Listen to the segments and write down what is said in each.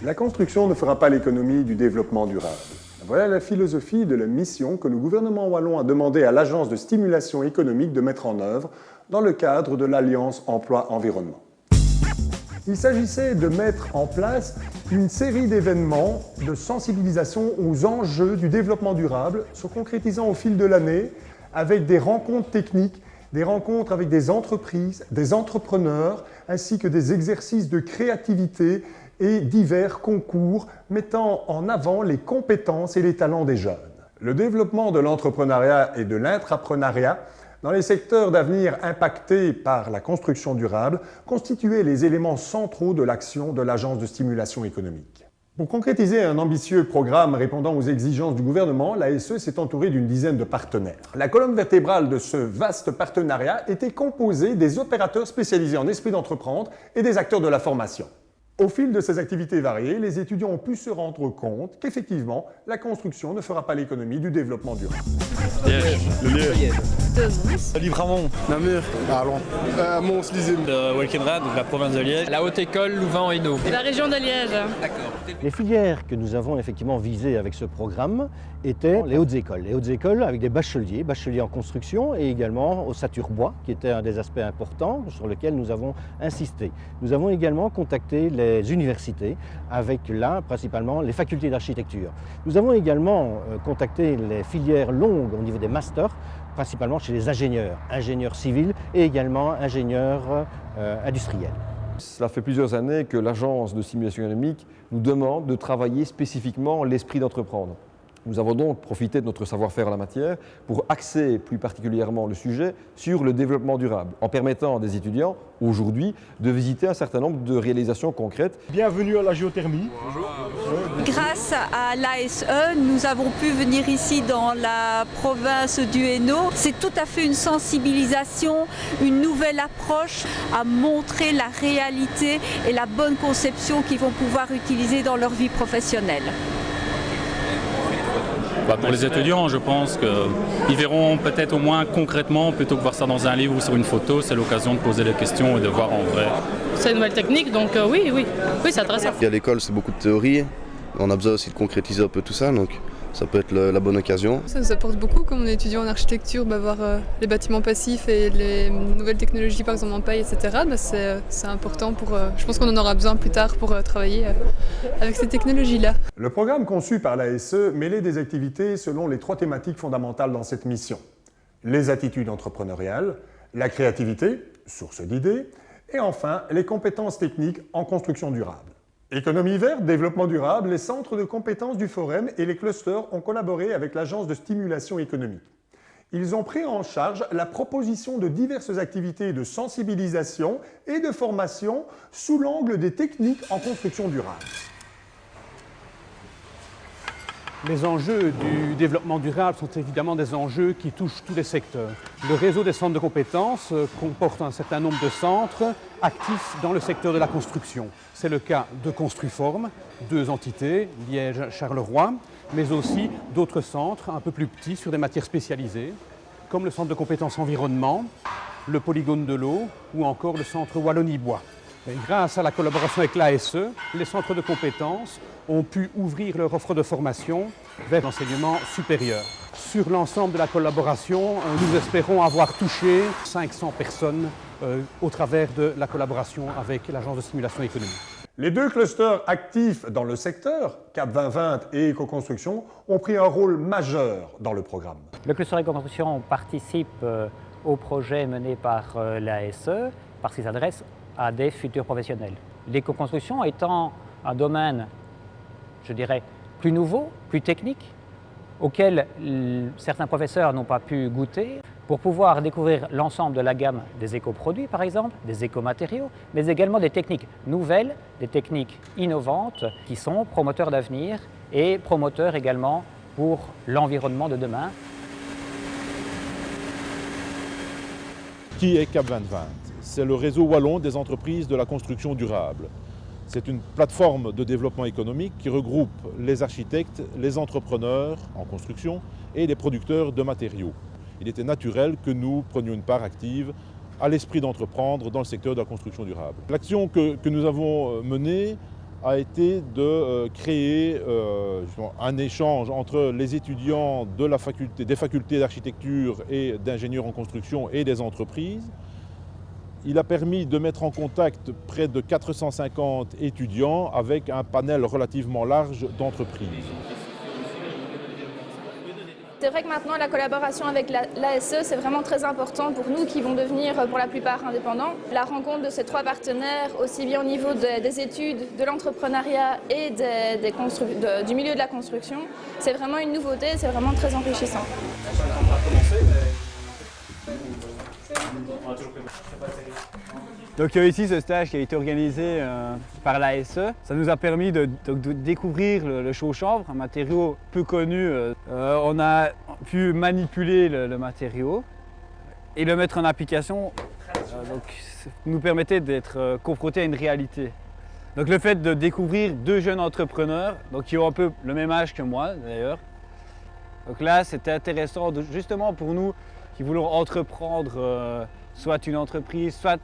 La construction ne fera pas l'économie du développement durable. Voilà la philosophie de la mission que le gouvernement wallon a demandé à l'Agence de stimulation économique de mettre en œuvre dans le cadre de l'Alliance Emploi-Environnement. Il s'agissait de mettre en place une série d'événements de sensibilisation aux enjeux du développement durable, se concrétisant au fil de l'année avec des rencontres techniques, des rencontres avec des entreprises, des entrepreneurs, ainsi que des exercices de créativité et divers concours mettant en avant les compétences et les talents des jeunes. Le développement de l'entrepreneuriat et de l'intrapreneuriat dans les secteurs d'avenir impactés par la construction durable constituaient les éléments centraux de l'action de l'Agence de stimulation économique. Pour concrétiser un ambitieux programme répondant aux exigences du gouvernement, l'ASE s'est entourée d'une dizaine de partenaires. La colonne vertébrale de ce vaste partenariat était composée des opérateurs spécialisés en esprit d'entreprendre et des acteurs de la formation. Au fil de ces activités variées, les étudiants ont pu se rendre compte qu'effectivement, la construction ne fera pas l'économie du développement durable. Liège. Le Liège. De Mons. Livramont. Namur. Arlon. Mons, Lizine. De Walkenrad, donc la province de Liège. La Haute École, Louvain-Hainaut. La région de Liège. D'accord. Les filières que nous avons effectivement visées avec ce programme étaient les hautes écoles. Les hautes écoles avec des bacheliers en construction et également au Saturbois, qui était un des aspects importants sur lequel nous avons insisté. Nous avons également contacté les universités avec là principalement les facultés d'architecture. Nous avons également contacté les filières longues au niveau des masters, principalement chez les ingénieurs civils et également ingénieurs industriels. Cela fait plusieurs années que l'Agence de stimulation économique nous demande de travailler spécifiquement l'esprit d'entreprendre. Nous avons donc profité de notre savoir-faire en la matière pour axer plus particulièrement le sujet sur le développement durable, en permettant à des étudiants, aujourd'hui, de visiter un certain nombre de réalisations concrètes. Bienvenue à la géothermie. Bonjour. Grâce à l'ASE, nous avons pu venir ici dans la province du Hainaut. C'est tout à fait une sensibilisation, une nouvelle approche à montrer la réalité et la bonne conception qu'ils vont pouvoir utiliser dans leur vie professionnelle. Pour les étudiants, je pense qu'ils verront peut-être au moins concrètement, plutôt que voir ça dans un livre ou sur une photo, c'est l'occasion de poser des questions et de voir en vrai. C'est une nouvelle technique, donc oui, c'est intéressant. À l'école, c'est beaucoup de théorie. On a besoin aussi de concrétiser un peu tout ça, donc ça peut être la bonne occasion. Ça nous apporte beaucoup, comme on est étudiant en architecture, voir les bâtiments passifs et les nouvelles technologies, par exemple en paille, etc. C'est important pour. Je pense qu'on en aura besoin plus tard pour travailler avec ces technologies-là. Le programme conçu par l'ASE mêlait des activités selon les 3 thématiques fondamentales dans cette mission. Les attitudes entrepreneuriales, la créativité, source d'idées, et enfin les compétences techniques en construction durable. Économie verte, développement durable, les centres de compétences du Forum et les clusters ont collaboré avec l'Agence de stimulation économique. Ils ont pris en charge la proposition de diverses activités de sensibilisation et de formation sous l'angle des techniques en construction durable. Les enjeux du développement durable sont évidemment des enjeux qui touchent tous les secteurs. Le réseau des centres de compétences comporte un certain nombre de centres actifs dans le secteur de la construction. C'est le cas de Construform, 2 entités, Liège, Charleroi, mais aussi d'autres centres un peu plus petits sur des matières spécialisées, comme le centre de compétences environnement, le polygone de l'eau ou encore le centre Wallonie-Bois. Et grâce à la collaboration avec l'ASE, les centres de compétences ont pu ouvrir leur offre de formation vers l'enseignement supérieur. Sur l'ensemble de la collaboration, nous espérons avoir touché 500 personnes au travers de la collaboration avec l'Agence de stimulation économique. Les 2 clusters actifs dans le secteur, Cap 2020 et Éco-construction, ont pris un rôle majeur dans le programme. Le cluster Éco-construction participe au projet mené par l'ASE parce qu'il s'adresse à des futurs professionnels. L'éco-construction étant un domaine, je dirais, plus nouveau, plus technique, auquel certains professeurs n'ont pas pu goûter, pour pouvoir découvrir l'ensemble de la gamme des éco-produits, par exemple, des éco-matériaux, mais également des techniques nouvelles, des techniques innovantes qui sont promoteurs d'avenir et promoteurs également pour l'environnement de demain. Qui est Cap 2020 ? C'est le réseau wallon des entreprises de la construction durable. C'est une plateforme de développement économique qui regroupe les architectes, les entrepreneurs en construction et les producteurs de matériaux. il était naturel que nous prenions une part active à l'esprit d'entreprendre dans le secteur de la construction durable. L'action que nous avons menée a été de créer un échange entre les étudiants des facultés d'architecture et d'ingénieurs en construction et des entreprises. Il a permis de mettre en contact près de 450 étudiants avec un panel relativement large d'entreprises. C'est vrai que maintenant la collaboration avec l'ASE, c'est vraiment très important pour nous qui vont devenir pour la plupart indépendants. La rencontre de ces trois partenaires, aussi bien au niveau des études, de l'entrepreneuriat et du milieu de la construction, c'est vraiment une nouveauté, c'est vraiment très enrichissant. Donc ici, ce stage qui a été organisé par l'ASE, ça nous a permis de découvrir le chaux-chanvre, un matériau peu connu. On a pu manipuler le matériau et le mettre en application, donc nous permettait d'être confrontés à une réalité. Donc le fait de découvrir deux jeunes entrepreneurs, donc qui ont un peu le même âge que moi d'ailleurs. Donc là, c'était intéressant justement pour nous qui voulons entreprendre soit une entreprise, soit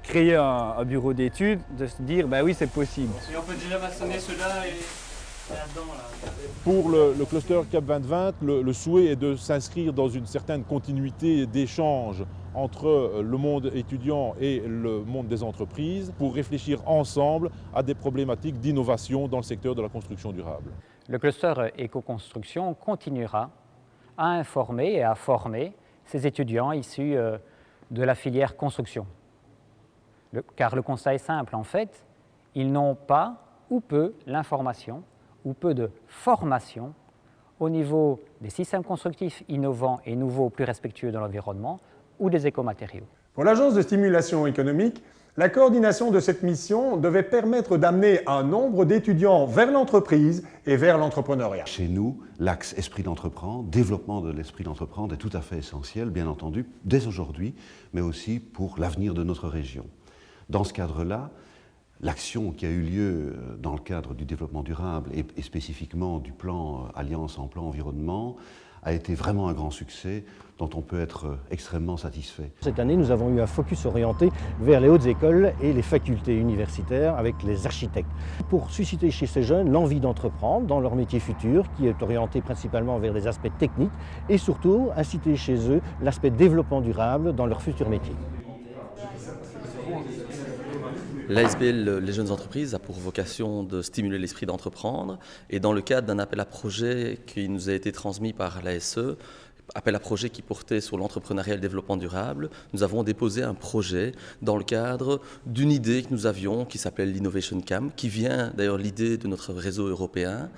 créer un bureau d'études, de se dire bah oui c'est possible. Et on peut déjà maçonner ceux-là et là-dedans. Là. Pour le cluster CAP 2020, le souhait est de s'inscrire dans une certaine continuité d'échange entre le monde étudiant et le monde des entreprises pour réfléchir ensemble à des problématiques d'innovation dans le secteur de la construction durable. Le cluster éco-construction continuera à informer et à former ces étudiants issus de la filière construction. Car le constat est simple, en fait, ils n'ont pas ou peu l'information ou peu de formation au niveau des systèmes constructifs innovants et nouveaux, plus respectueux de l'environnement ou des écomatériaux. Pour l'Agence de stimulation économique, la coordination de cette mission devait permettre d'amener un nombre d'étudiants vers l'entreprise et vers l'entrepreneuriat. Chez nous, l'axe esprit d'entreprendre, développement de l'esprit d'entreprendre est tout à fait essentiel, bien entendu, dès aujourd'hui, mais aussi pour l'avenir de notre région. Dans ce cadre-là, l'action qui a eu lieu dans le cadre du développement durable et spécifiquement du plan Alliance Emploi-Environnement a été vraiment un grand succès dont on peut être extrêmement satisfait. Cette année, nous avons eu un focus orienté vers les hautes écoles et les facultés universitaires avec les architectes pour susciter chez ces jeunes l'envie d'entreprendre dans leur métier futur qui est orienté principalement vers des aspects techniques et surtout inciter chez eux l'aspect développement durable dans leur futur métier. L'ASBL, les jeunes entreprises, a pour vocation de stimuler l'esprit d'entreprendre et dans le cadre d'un appel à projet qui nous a été transmis par l'ASE, appel à projet qui portait sur l'entrepreneuriat et le développement durable, nous avons déposé un projet dans le cadre d'une idée que nous avions qui s'appelle l'Innovation Camp, qui vient d'ailleurs l'idée de notre réseau européen.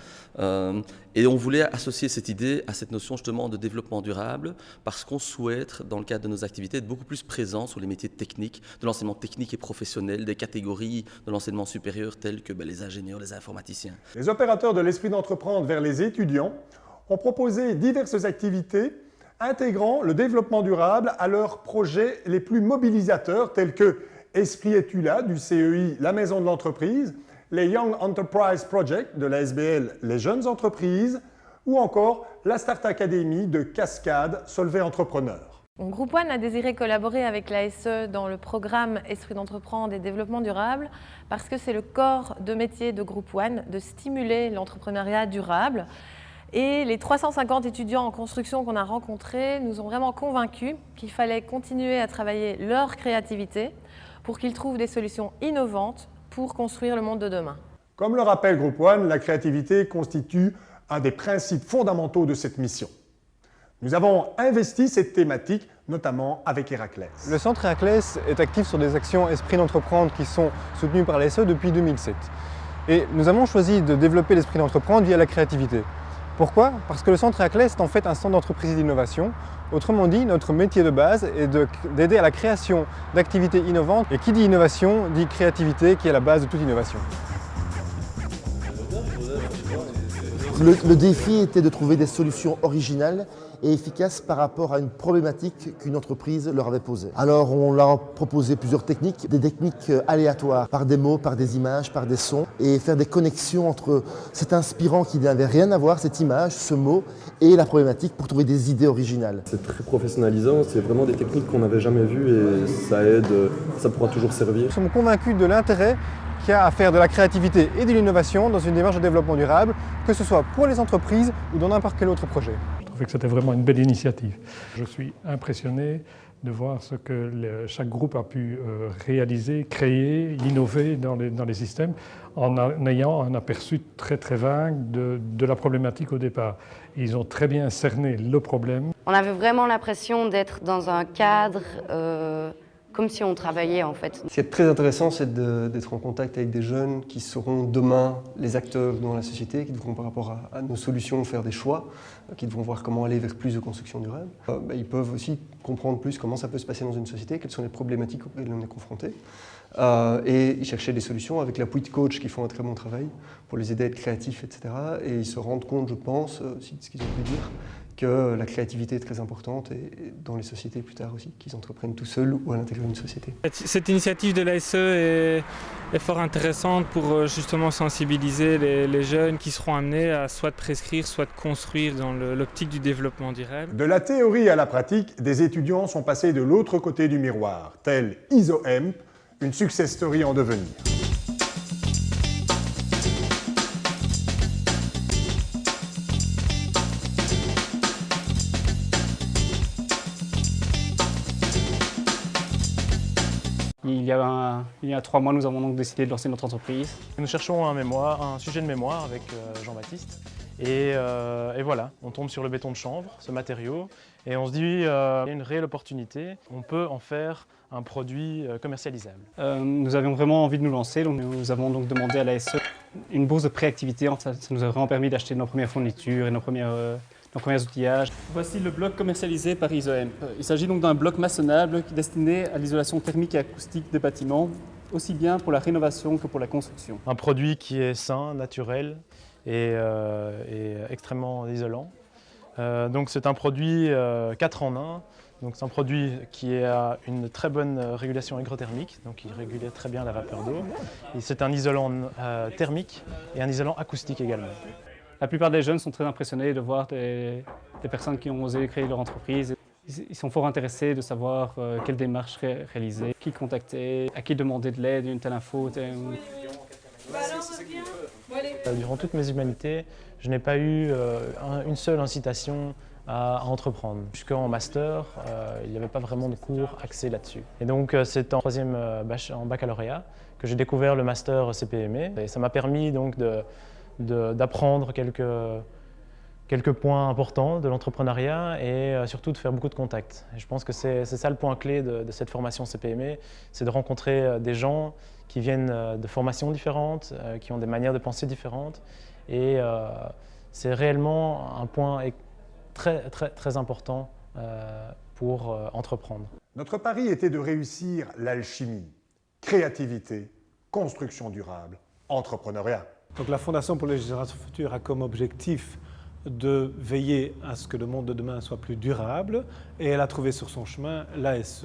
Et on voulait associer cette idée à cette notion justement de développement durable parce qu'on souhaite, dans le cadre de nos activités, être beaucoup plus présent sur les métiers techniques, de l'enseignement technique et professionnel, des catégories de l'enseignement supérieur telles que les ingénieurs, les informaticiens. Les opérateurs de l'esprit d'entreprendre vers les étudiants ont proposé diverses activités intégrant le développement durable à leurs projets les plus mobilisateurs tels que Esprit Etula du CEI La Maison de l'Entreprise, les Young Enterprise Project de l'ASBL Les Jeunes Entreprises ou encore la Start Academy de Cascade Solvay Entrepreneur. Groupe One a désiré collaborer avec l'ASE dans le programme Esprit d'entreprendre et développement durable parce que c'est le corps de métier de Groupe One de stimuler l'entrepreneuriat durable. Et les 350 étudiants en construction qu'on a rencontrés nous ont vraiment convaincus qu'il fallait continuer à travailler leur créativité pour qu'ils trouvent des solutions innovantes pour construire le monde de demain. Comme le rappelle Groupe One, la créativité constitue un des principes fondamentaux de cette mission. Nous avons investi cette thématique, notamment avec Héraclès. Le centre Héraclès est actif sur des actions Esprit d'entreprendre qui sont soutenues par l'ASE depuis 2007. Et nous avons choisi de développer l'esprit d'entreprendre via la créativité. Pourquoi? Parce que le centre Héraclès est en fait un centre d'entreprise et d'innovation. Autrement dit, notre métier de base est d'aider à la création d'activités innovantes. Et qui dit innovation dit créativité, qui est la base de toute innovation. Le défi était de trouver des solutions originales et efficace par rapport à une problématique qu'une entreprise leur avait posée. Alors on leur a proposé plusieurs techniques, des techniques aléatoires, par des mots, par des images, par des sons, et faire des connexions entre cet inspirant qui n'avait rien à voir, cette image, ce mot, et la problématique pour trouver des idées originales. C'est très professionnalisant, c'est vraiment des techniques qu'on n'avait jamais vues et ça aide, ça pourra toujours servir. Nous sommes convaincus de l'intérêt qu'il y a à faire de la créativité et de l'innovation dans une démarche de développement durable, que ce soit pour les entreprises ou dans n'importe quel autre projet. Je trouvais que c'était vraiment une belle initiative. Je suis impressionné de voir ce que chaque groupe a pu réaliser, créer, innover dans les systèmes en ayant un aperçu très très vague de la problématique au départ. Ils ont très bien cerné le problème. On avait vraiment l'impression d'être dans un cadre comme si on travaillait en fait. Ce qui est très intéressant, c'est d'être en contact avec des jeunes qui seront demain les acteurs dans la société, qui devront par rapport à nos solutions faire des choix, qui devront voir comment aller vers plus de construction durable. Ils peuvent aussi comprendre plus comment ça peut se passer dans une société, quelles sont les problématiques auxquelles on est confronté. Et ils cherchaient des solutions avec l'appui de coachs qui font un très bon travail pour les aider à être créatifs, etc. Et ils se rendent compte, je pense, ce qu'ils ont pu dire, que la créativité est très importante et dans les sociétés plus tard aussi, qu'ils entreprennent tout seuls ou à l'intérieur d'une société. Cette initiative de l'ASE est fort intéressante pour justement sensibiliser les jeunes qui seront amenés à soit prescrire, soit construire dans l'optique du développement durable. De la théorie à la pratique, des étudiants sont passés de l'autre côté du miroir, tel ISOHEMP, une success story en devenir. Il y a 3 mois, nous avons donc décidé de lancer notre entreprise. Nous cherchons un sujet de mémoire avec Jean-Baptiste. Et voilà, on tombe sur le béton de chanvre, ce matériau, et on se dit il y a une réelle opportunité, on peut en faire un produit commercialisable. Nous avions vraiment envie de nous lancer, donc nous avons donc demandé à l'ASE une bourse de préactivité. Ça nous a vraiment permis d'acheter nos premières fournitures et nos premiers outillages. Voici le bloc commercialisé par ISOHEMP. Il s'agit donc d'un bloc maçonnable destiné à l'isolation thermique et acoustique des bâtiments, aussi bien pour la rénovation que pour la construction. Un produit qui est sain, naturel et extrêmement isolant. Donc c'est un produit 4 en 1. Donc c'est un produit qui a une très bonne régulation hygrothermique, donc il régule très bien la vapeur d'eau. C'est un isolant thermique et un isolant acoustique également. La plupart des jeunes sont très impressionnés de voir des personnes qui ont osé créer leur entreprise. Ils sont fort intéressés de savoir quelles démarches réaliser, qui contacter, à qui demander de l'aide, une telle info. Durant toutes mes humanités, je n'ai pas eu une seule incitation à entreprendre. Jusqu'en master, il n'y avait pas vraiment de cours axés là-dessus. Et donc c'est en troisième en baccalauréat que j'ai découvert le master CPME. Et ça m'a permis donc d'apprendre quelques points importants de l'entrepreneuriat et surtout de faire beaucoup de contacts. Et je pense que c'est ça le point clé de cette formation CPME, c'est de rencontrer des gens qui viennent de formations différentes, qui ont des manières de penser différentes. Et c'est réellement un point très important pour entreprendre. Notre pari était de réussir l'alchimie, créativité, construction durable, entrepreneuriat. Donc la Fondation pour les générations futures a comme objectif de veiller à ce que le monde de demain soit plus durable et elle a trouvé sur son chemin l'ASE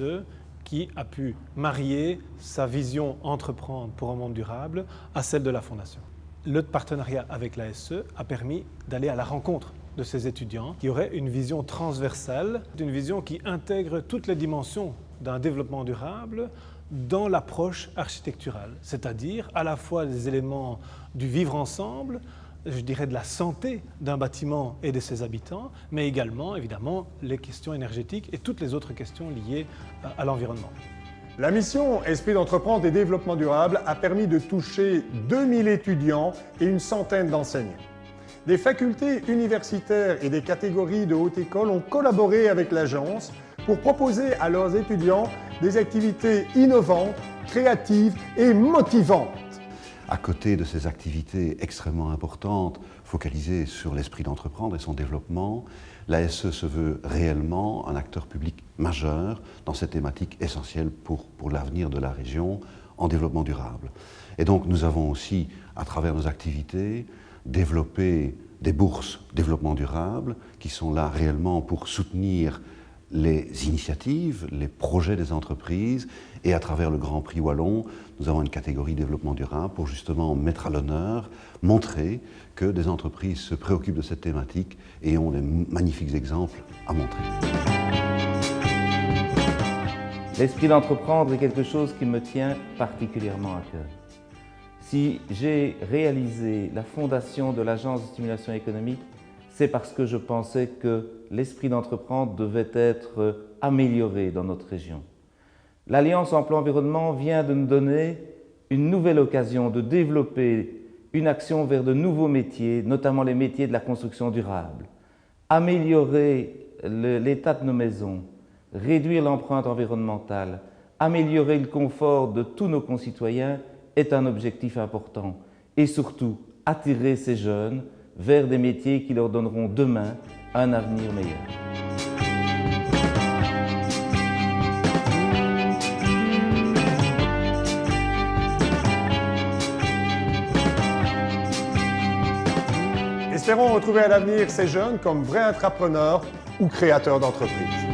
qui a pu marier sa vision entreprendre pour un monde durable à celle de la Fondation. Le partenariat avec l'ASE a permis d'aller à la rencontre de ces étudiants qui auraient une vision transversale, une vision qui intègre toutes les dimensions d'un développement durable dans l'approche architecturale, c'est-à-dire à la fois les éléments du vivre ensemble, je dirais de la santé d'un bâtiment et de ses habitants, mais également évidemment les questions énergétiques et toutes les autres questions liées à l'environnement. La mission Esprit d'entreprendre et développement durable a permis de toucher 2000 étudiants et une centaine d'enseignants. Des facultés universitaires et des catégories de haute école ont collaboré avec l'agence pour proposer à leurs étudiants des activités innovantes, créatives et motivantes. À côté de ces activités extrêmement importantes, focalisées sur l'esprit d'entreprendre et son développement, l'ASE se veut réellement un acteur public majeur dans cette thématique essentielle pour l'avenir de la région en développement durable. Et donc nous avons aussi, à travers nos activités, développé des bourses développement durable qui sont là réellement pour soutenir les initiatives, les projets des entreprises, et à travers le Grand Prix Wallon, nous avons une catégorie développement durable pour justement mettre à l'honneur, montrer que des entreprises se préoccupent de cette thématique et ont des magnifiques exemples à montrer. L'esprit d'entreprendre est quelque chose qui me tient particulièrement à cœur. Si j'ai réalisé la fondation de l'Agence de stimulation économique, c'est parce que je pensais que l'esprit d'entreprendre devait être amélioré dans notre région. L'Alliance Emploi-Environnement vient de nous donner une nouvelle occasion de développer une action vers de nouveaux métiers, notamment les métiers de la construction durable. Améliorer l'état de nos maisons, réduire l'empreinte environnementale, améliorer le confort de tous nos concitoyens est un objectif important. Et surtout, attirer ces jeunes vers des métiers qui leur donneront demain un avenir meilleur. Espérons retrouver à l'avenir ces jeunes comme vrais entrepreneurs ou créateurs d'entreprises.